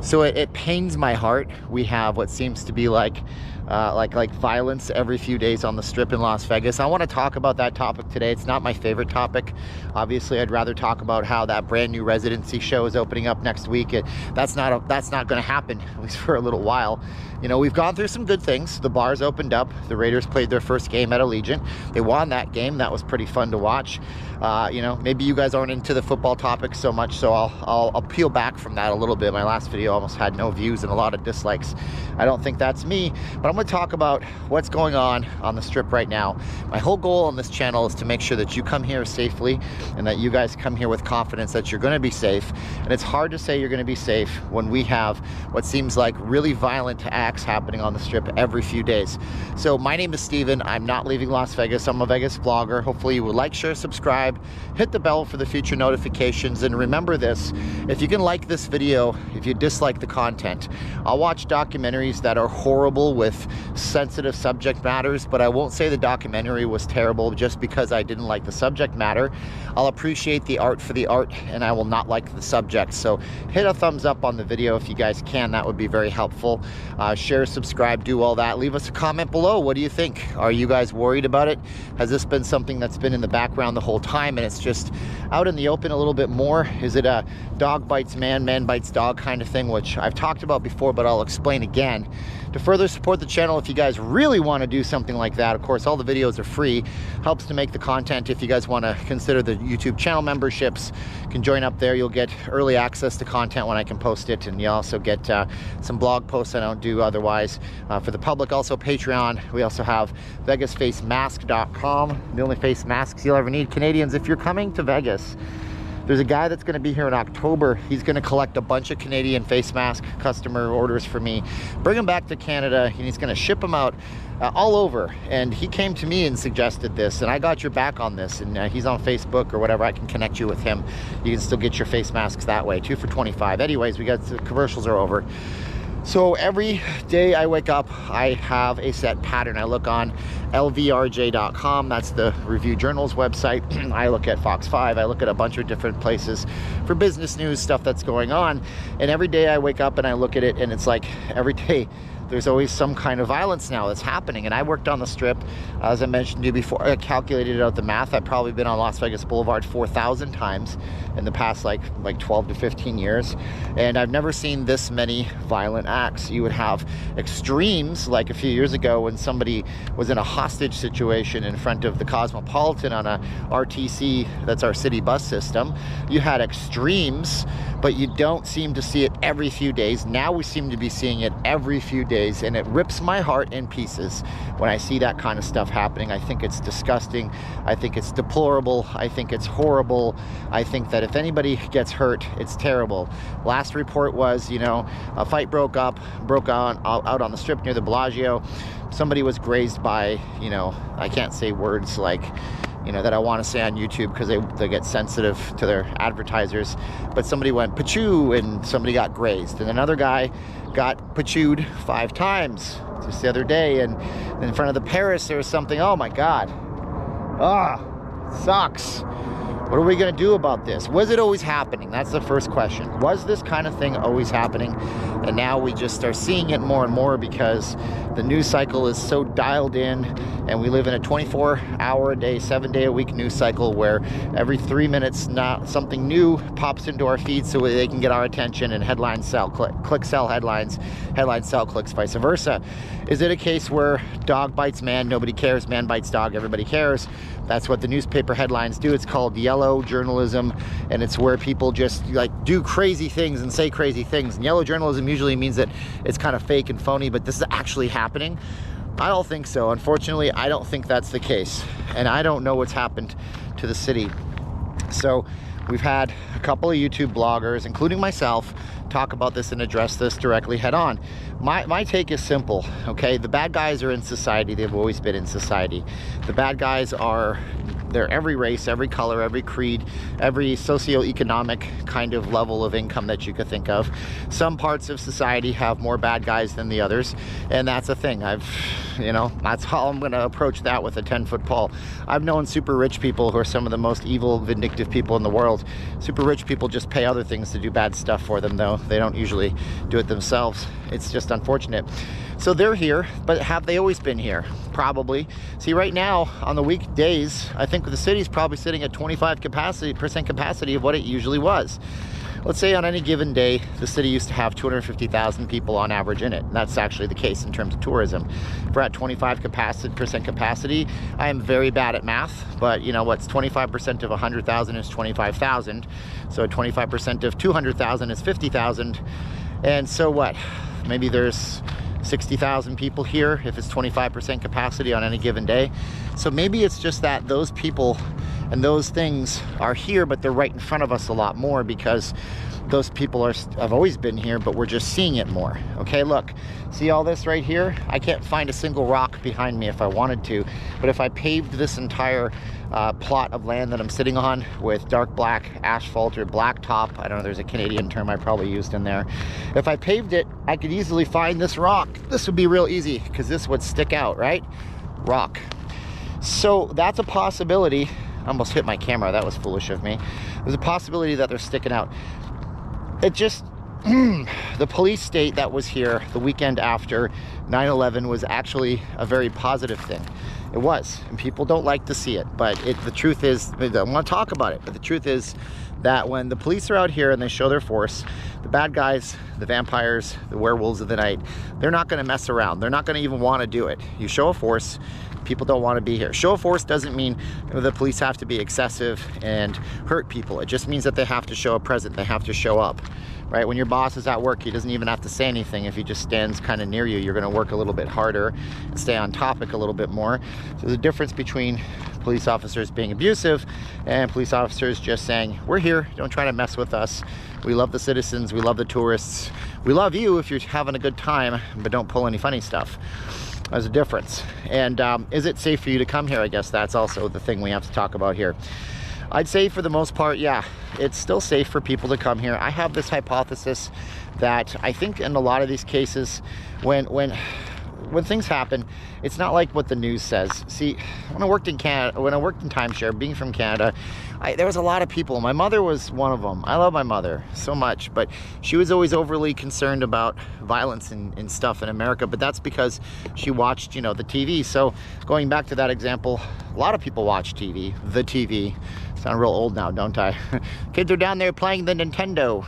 So it pains my heart. We have what seems to be like violence every few days on the Strip in Las Vegas. I want to talk about that topic today. It's not my favorite topic. Obviously, I'd rather talk about how that brand new residency show is opening up next week. That's not going to happen, at least for a little while. You know, we've gone through some good things. The bars opened up. The Raiders played their first game at Allegiant. They won that game. That was pretty fun to watch. You know, maybe you guys aren't into the football topic so much, so I'll peel back from that a little bit. My last video almost had no views and a lot of dislikes. I don't think that's me, but I'm going to talk about what's going on the Strip right now. My whole goal on this channel is to make sure that you come here safely and that you guys come here with confidence that you're going to be safe. And it's hard to say you're going to be safe when we have what seems like really violent acts happening on the Strip every few days. So my name is Steven. I'm not leaving Las Vegas. I'm a Vegas vlogger. Hopefully you would like, share, subscribe, hit the bell for the future notifications, and remember this: if you can like this video, if you dislike the content, I'll watch documentaries that are horrible with sensitive subject matters, but I won't say the documentary was terrible just because I didn't like the subject matter. I'll appreciate the art for the art, and I will not like the subject. So hit a thumbs up on the video if you guys can. That would be very helpful. Share, subscribe, do all that. Leave us a comment below. What do you think? Are you guys worried about it? Has this been something that's been in the background the whole time and it's just out in the open a little bit more? Is it a dog bites man, man bites dog kind of thing, which I've talked about before, but I'll explain again. To further support the channel, if you guys really want to do something like that, of course, all the videos are free. Helps to make the content. If you guys want to consider the YouTube channel memberships, you can join up there. You'll get early access to content when I can post it, and you also get some blog posts I don't do otherwise for the public. Also Patreon. We also have VegasFaceMask.com, the only face masks you'll ever need. Canadians, if you're coming to Vegas, there's a guy that's going to be here in October. He's going to collect a bunch of Canadian face mask customer orders for me, bring them back to Canada, and he's going to ship them out all over. And he came to me and suggested this, and I got your back on this. And he's on Facebook or whatever. I can connect you with him. You can still get your face masks that way, 2 for $25. Anyways, we got the commercials are over. So every day I wake up, I have a set pattern. I look on nllvcontact.com. That's the Review Journal's website. I look at Fox 5. I look at a bunch of different places for business news, stuff that's going on. And every day I wake up and I look at it, and it's like every day there's always some kind of violence now that's happening. And I worked on the Strip, as I mentioned to you before. I calculated out the math. I've probably been on Las Vegas Boulevard 4,000 times in the past like 12 to 15 years. And I've never seen this many violent acts. You would have extremes like a few years ago when somebody was in a hostage situation in front of the Cosmopolitan on a RTC, that's our city bus system. You had extremes, but you don't seem to see it every few days. Now we seem to be seeing it every few days, and it rips my heart in pieces when I see that kind of stuff happening. I think it's disgusting. I think it's deplorable. I think it's horrible. I think that if anybody gets hurt, it's terrible. Last report was, you know, a fight broke out on the Strip near the Bellagio. Somebody was grazed by, you know, I can't say words like, you know, that I want to say on YouTube because they get sensitive to their advertisers, but somebody went pachoo and somebody got grazed, and another guy got pachooed 5 times just the other day. And in front of the Paris there was something. Oh my God, sucks. What are we going to do about this? Was it always happening? That's the first question. Was this kind of thing always happening? And now we just are seeing it more and more because the news cycle is so dialed in, and we live in a 24-hour-a-day, 7-day-a-week news cycle where every 3 minutes something new pops into our feed so they can get our attention, and headlines sell, click sell headlines, headlines sell clicks, vice versa. Is it a case where dog bites man, nobody cares, man bites dog, everybody cares? That's what the newspaper headlines do. It's called yellow journalism, and it's where people just like do crazy things and say crazy things. And yellow journalism usually means that it's kind of fake and phony, but this is actually happening. I don't think so. Unfortunately, I don't think that's the case, and I don't know what's happened to the city. So we've had a couple of YouTube bloggers, including myself, talk about this and address this directly head on. My take is simple, okay? The bad guys are in society. They've always been in society. The bad guys are They're every race, every color, every creed, every socioeconomic kind of level of income that you could think of. Some parts of society have more bad guys than the others, and that's a thing. That's how I'm going to approach that with a 10-foot pole. I've known super rich people who are some of the most evil, vindictive people in the world. Super rich people just pay other things to do bad stuff for them, though. They don't usually do it themselves. It's just unfortunate. So they're here, but have they always been here? Probably. See, right now, on the weekdays, I think the city's probably sitting at 25% capacity of what it usually was. Let's say on any given day, the city used to have 250,000 people on average in it. And that's actually the case in terms of tourism. If we're at 25% capacity, I am very bad at math, but you know what's 25% of 100,000 is 25,000. So 25% of 200,000 is 50,000. And so what? Maybe there's 60,000 people here if it's 25% capacity on any given day. So maybe it's just that those people and those things are here, but they're right in front of us a lot more because those people have always been here, but we're just seeing it more. Okay, look, see all this right here? I can't find a single rock behind me if I wanted to, but if I paved this entire plot of land that I'm sitting on with dark black asphalt or blacktop, I don't know, there's a Canadian term I probably used in there. If I paved it, I could easily find this rock. This would be real easy because this would stick out, right? Rock. So that's a possibility. I almost hit my camera. That was foolish of me. There's a possibility that they're sticking out. It just, the police state that was here the weekend after 9/11 was actually a very positive thing. It was, and people don't like to see it, but the truth is, I don't want to talk about it, but the truth is that when the police are out here and they show their force, the bad guys, the vampires, the werewolves of the night, they're not going to mess around. They're not going to even want to do it. You show a force, people don't want to be here. Show of force doesn't mean the police have to be excessive and hurt people. It just means that they have to show a presence. They have to show up, right? When your boss is at work, he doesn't even have to say anything. If he just stands kind of near you, you're going to work a little bit harder and stay on topic a little bit more. So the difference between police officers being abusive and police officers just saying, we're here, don't try to mess with us. We love the citizens, we love the tourists. We love you if you're having a good time, but don't pull any funny stuff. There's a difference. And is it safe for you to come here? I guess that's also the thing we have to talk about here. I'd say for the most part, yeah, it's still safe for people to come here. I have this hypothesis that I think in a lot of these cases, when things happen, it's not like what the news says. See, when I worked in Canada, when I worked in timeshare, being from Canada, there was a lot of people. My mother was one of them. I love my mother so much, but she was always overly concerned about violence and stuff in America, but that's because she watched, the TV. So going back to that example, a lot of people watch TV, the TV. Sound real old now, don't I? Kids are down there playing the Nintendo.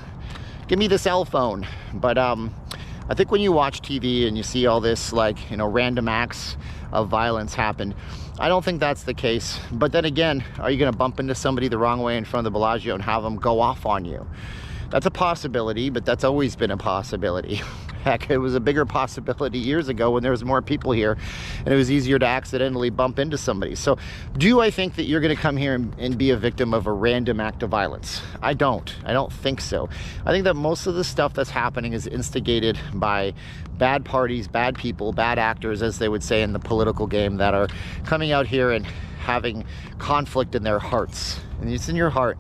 Give me the cell phone. But I think when you watch TV and you see all this, random acts of violence happen, I don't think that's the case. But then again, are you going to bump into somebody the wrong way in front of the Blvd and have them go off on you? That's a possibility, but that's always been a possibility. Heck, it was a bigger possibility years ago when there was more people here and it was easier to accidentally bump into somebody. So do I think that you're going to come here and be a victim of a random act of violence? I don't think so. I think that most of the stuff that's happening is instigated by bad parties, bad people, bad actors, as they would say in the political game, that are coming out here and having conflict in their hearts. And it's in your heart.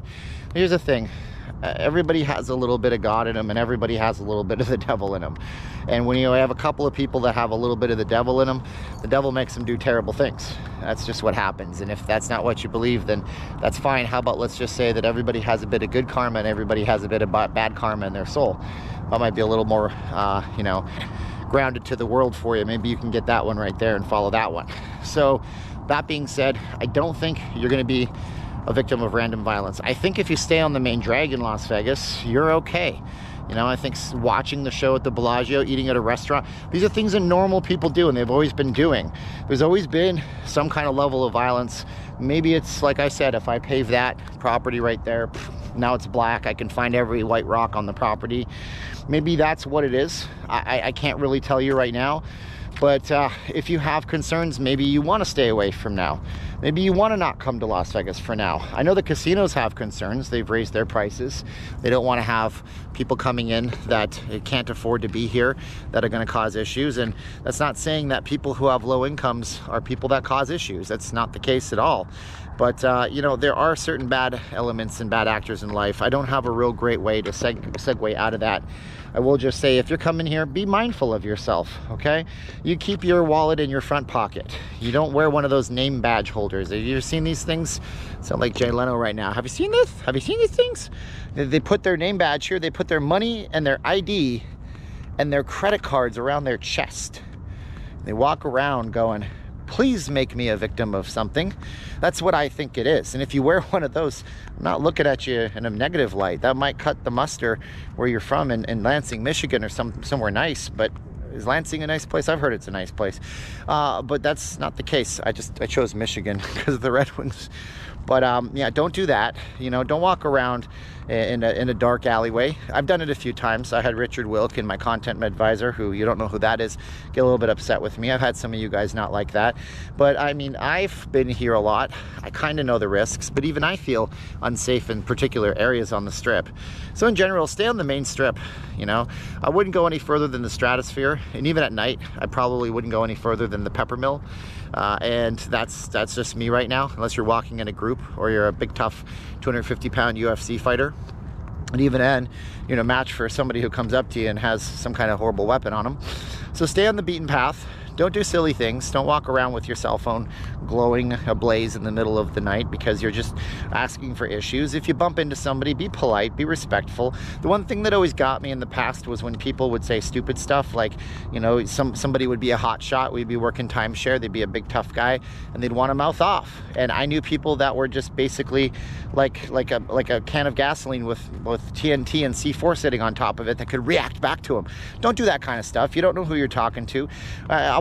Here's the thing. Everybody has a little bit of God in them, and everybody has a little bit of the devil in them. And when you have a couple of people that have a little bit of the devil in them, the devil makes them do terrible things. That's just what happens. And if that's not what you believe, then that's fine. How about let's just say that everybody has a bit of good karma and everybody has a bit of bad karma in their soul. That might be a little more, grounded to the world for you. Maybe you can get that one right there and follow that one. So that being said, I don't think you're going to be a victim of random violence. I think if you stay on the main drag in Las Vegas, you're okay. I think watching the show at the Bellagio, eating at a restaurant, these are things that normal people do and they've always been doing. There's always been some kind of level of violence. Maybe it's, like I said, if I pave that property right there, now it's black, I can find every white rock on the property. Maybe that's what it is. I can't really tell you right now. But if you have concerns, maybe you want to stay away from now. Maybe you want to not come to Las Vegas for now. I know the casinos have concerns. They've raised their prices. They don't want to have people coming in that can't afford to be here that are going to cause issues. And that's not saying that people who have low incomes are people that cause issues. That's not the case at all. But, you know, there are certain bad elements and bad actors in life. I don't have a real great way to segue out of that. I will just say, if you're coming here, be mindful of yourself, okay? You keep your wallet in your front pocket. You don't wear one of those name badge holders. Have you ever seen these things? Sound like Jay Leno right now. Have you seen this? Have you seen these things? They put their name badge here. They put their money and their ID and their credit cards around their chest. They walk around going, please make me a victim of something. That's what I think it is. And if you wear one of those, I'm not looking at you in a negative light. That might cut the muster where you're from in Lansing, Michigan, or somewhere nice. But is Lansing a nice place? I've heard it's a nice place. But that's not the case. I chose Michigan because of the Red Wings. But yeah, don't do that. You know, don't walk around in a dark alleyway. I've done it a few times. I had Richard Wilkin, my content advisor, who you don't know who that is, get a little bit upset with me. I've had some of you guys not like that. But I mean, I've been here a lot. I kind of know the risks, but even I feel unsafe in particular areas on the strip. So in general, stay on the main strip. You know, I wouldn't go any further than the Stratosphere, and even at night, I probably wouldn't go any further than the Peppermill. And that's just me right now, unless you're walking in a group or you're a big tough 250-pound UFC fighter. And even then, you're a match for somebody who comes up to you and has some kind of horrible weapon on them. So stay on the beaten path. Don't do silly things. Don't walk around with your cell phone glowing ablaze in the middle of the night because you're just asking for issues. If you bump into somebody, be polite, be respectful. The one thing that always got me in the past was when people would say stupid stuff like, you know, somebody would be a hot shot, we'd be working timeshare, they'd be a big tough guy, and they'd want to mouth off. And I knew people that were just basically like a can of gasoline with TNT and C4 sitting on top of it that could react back to them. Don't do that kind of stuff. You don't know who you're talking to.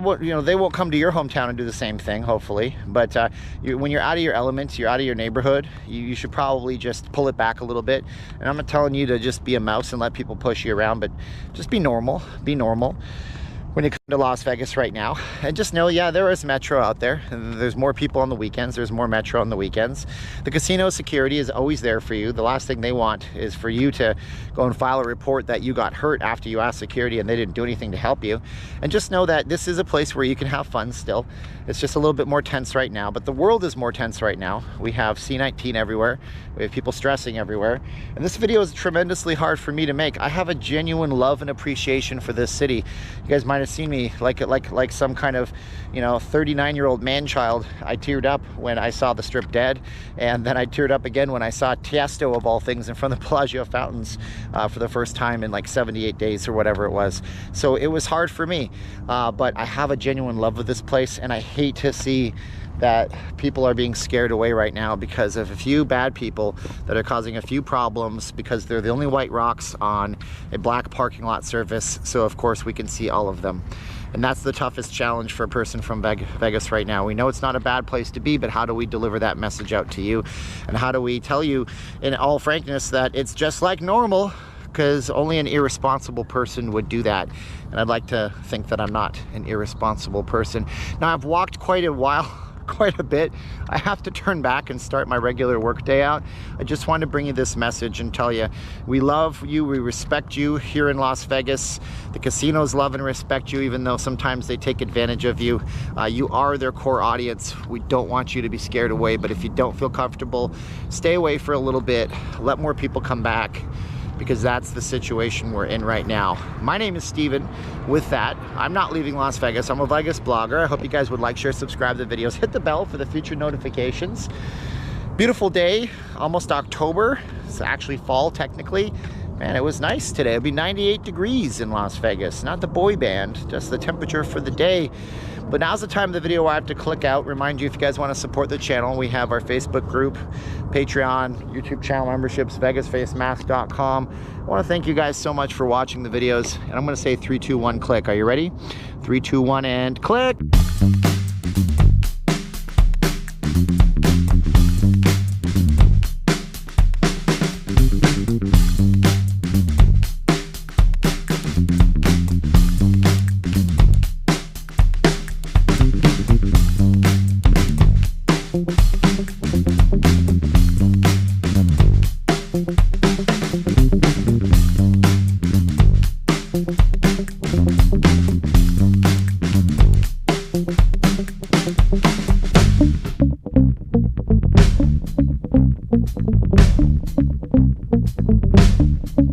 You know, they won't come to your hometown and do the same thing, hopefully. But when you're out of your element, you're out of your neighborhood, you should probably just pull it back a little bit. And I'm not telling you to just be a mouse and let people push you around, but just be normal. Be normal when you come to Las Vegas right now. And just know, yeah, there is Metro out there. And there's more people on the weekends. There's more Metro on the weekends. The casino security is always there for you. The last thing they want is for you to go and file a report that you got hurt after you asked security and they didn't do anything to help you. And just know that this is a place where you can have fun still. It's just a little bit more tense right now, but the world is more tense right now. We have C-19 everywhere. We have people stressing everywhere. And this video is tremendously hard for me to make. I have a genuine love and appreciation for this city. You guys might have seen me like some kind of, you know, 39-year-old man-child. I teared up when I saw the strip dead, and then I teared up again when I saw Tiesto, of all things, in front of the Bellagio fountains for the first time in like 78 days or whatever it was. So it was hard for me, but I have a genuine love of this place, and I hate to see that people are being scared away right now because of a few bad people that are causing a few problems because they're the only white rocks on a black parking lot surface. So of course we can see all of them. And that's the toughest challenge for a person from Vegas right now. We know it's not a bad place to be, but how do we deliver that message out to you? And how do we tell you in all frankness that it's just like normal? Because only an irresponsible person would do that. And I'd like to think that I'm not an irresponsible person. Now, I've walked quite a bit. I have to turn back and start my regular work day out. I just wanted to bring you this message and tell you we love you, we respect you here in Las Vegas. The casinos love and respect you, even though sometimes they take advantage of you. You are their core audience. We don't want you to be scared away, but if you don't feel comfortable, stay away for a little bit. Let more people come back, because that's the situation we're in right now. My name is Steven. With that, I'm not leaving Las Vegas. I'm a Vegas blogger. I hope you guys would like, share, subscribe to the videos. Hit the bell for the future notifications. Beautiful day, almost October. It's actually fall technically. Man, it was nice today. It'll be 98 degrees in Las Vegas. Not the boy band, just the temperature for the day. But now's the time of the video where I have to click out. Remind you, if you guys want to support the channel, we have our Facebook group, Patreon, YouTube channel memberships, vegasfacemask.com. I want to thank you guys so much for watching the videos. And I'm going to say 3, 2, 1, click. Are you ready? 3, 2, 1, and click. you.